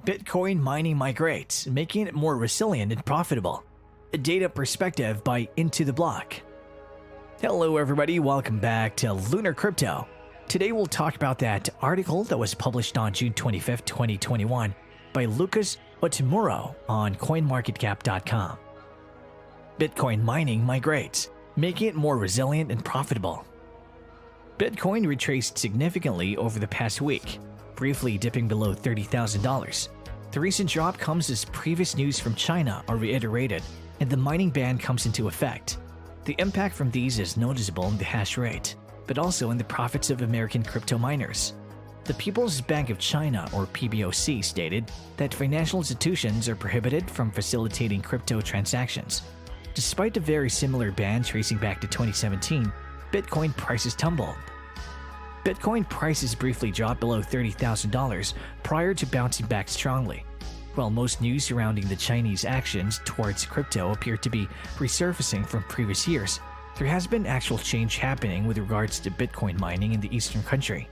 Bitcoin mining migrates, making it more resilient and profitable. A data perspective by IntoTheBlock. Hello everybody, welcome back to Lunar Crypto. Today we'll talk about that article that was published on June 25th, 2021 by Outumuro on CoinMarketCap.com. Bitcoin mining migrates, making it more resilient and profitable. Bitcoin retraced significantly over the past week, briefly dipping below $30,000. The recent drop comes as previous news from China are reiterated and the mining ban comes into effect. The impact from these is noticeable in the hash rate, but also in the profits of American crypto miners. The People's Bank of China, or PBOC, stated that financial institutions are prohibited from facilitating crypto transactions. Despite a very similar ban tracing back to 2017, Bitcoin prices tumbled. Bitcoin prices briefly dropped below $30,000 prior to bouncing back strongly. While most news surrounding the Chinese actions towards crypto appear to be resurfacing from previous years, there has been actual change happening with regards to Bitcoin mining in the eastern country.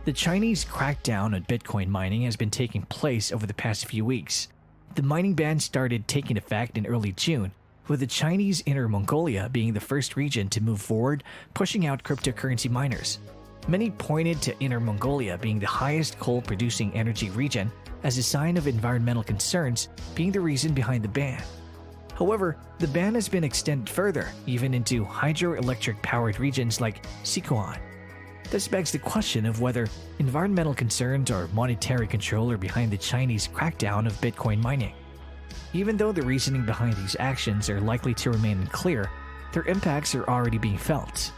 The Chinese crackdown on Bitcoin mining has been taking place over the past few weeks. The mining ban started taking effect in early June, with the Chinese Inner Mongolia being the first region to move forward, pushing out cryptocurrency miners. Many pointed to Inner Mongolia being the highest coal-producing energy region as a sign of environmental concerns being the reason behind the ban. However, the ban has been extended further, even into hydroelectric-powered regions like Sichuan. This begs the question of whether environmental concerns or monetary control are behind the Chinese crackdown of Bitcoin mining. Even though the reasoning behind these actions are likely to remain unclear, their impacts are already being felt.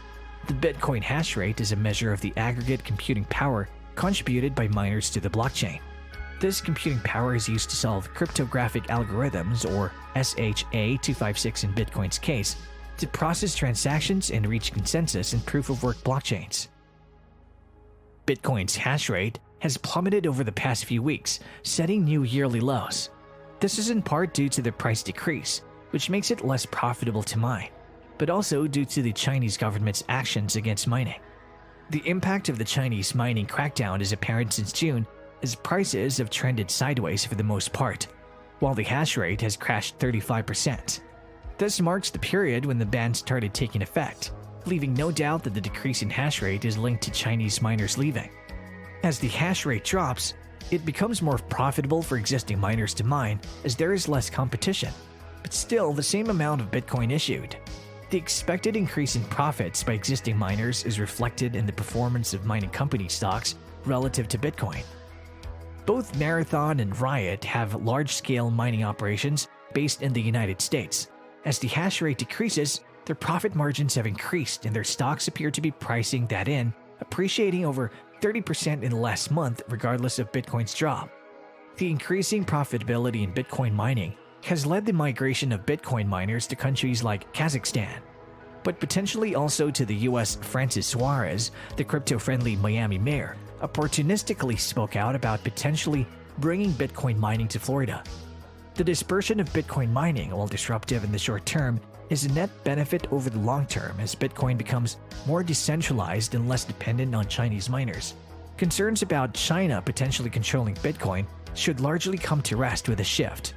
The Bitcoin hash rate is a measure of the aggregate computing power contributed by miners to the blockchain. This computing power is used to solve cryptographic algorithms, or SHA-256 in Bitcoin's case, to process transactions and reach consensus in proof-of-work blockchains. Bitcoin's hash rate has plummeted over the past few weeks, setting new yearly lows. This is in part due to the price decrease, which makes it less profitable to mine, but also due to the Chinese government's actions against mining. The impact of the Chinese mining crackdown is apparent since June, as prices have trended sideways for the most part, while the hash rate has crashed 35%. This marks the period when the ban started taking effect, leaving no doubt that the decrease in hash rate is linked to Chinese miners leaving. As the hash rate drops, it becomes more profitable for existing miners to mine as there is less competition, but still the same amount of Bitcoin issued. The expected increase in profits by existing miners is reflected in the performance of mining company stocks relative to Bitcoin. Both Marathon and Riot have large-scale mining operations based in the United States. As the hash rate decreases, their profit margins have increased and their stocks appear to be pricing that in, appreciating over 30% in the last month regardless of Bitcoin's drop. The increasing profitability in Bitcoin mining has led the migration of Bitcoin miners to countries like Kazakhstan, but potentially also to the US. Francis Suarez, the crypto-friendly Miami mayor, opportunistically spoke out about potentially bringing Bitcoin mining to Florida. The dispersion of Bitcoin mining, while disruptive in the short term, is a net benefit over the long term as Bitcoin becomes more decentralized and less dependent on Chinese miners. Concerns about China potentially controlling Bitcoin should largely come to rest with a shift.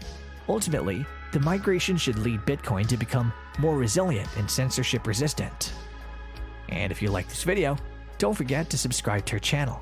Ultimately, the migration should lead Bitcoin to become more resilient and censorship resistant. And if you like this video, don't forget to subscribe to our channel.